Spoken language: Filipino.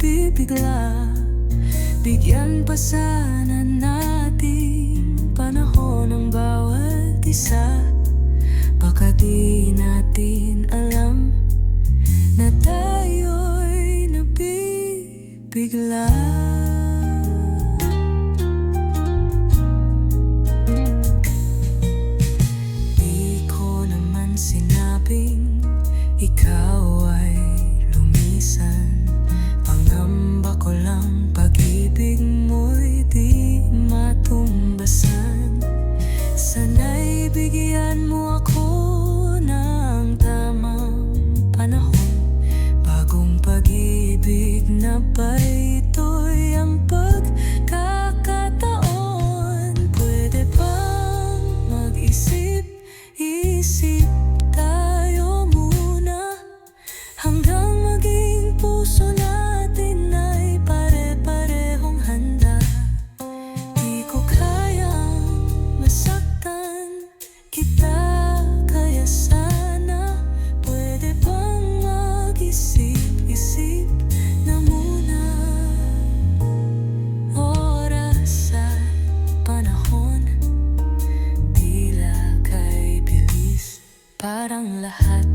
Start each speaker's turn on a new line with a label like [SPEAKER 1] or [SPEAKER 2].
[SPEAKER 1] nagbibigla. Bigyan pa sana nating panahon ang bawat isa. Baka di natin alam na tayo'y nabibigla. Di ko naman sinabing ikaw ay lumisan. Pangamba ko lang pag-ibig mo'y di matumbasan. Sana'y bigyan mo ako ng tamang panahon. Bagong pag-ibig na ba ito'y ang pagkakataon? Pwede bang mag-isip-isip tayo muna hanggang maging puso natin ay pare-parehong handa? Di ko kayang masaktan kita, kaya sana pwede bang mag-isip-isip na muna. Oras at panahon, tila kay bilis, parang lahat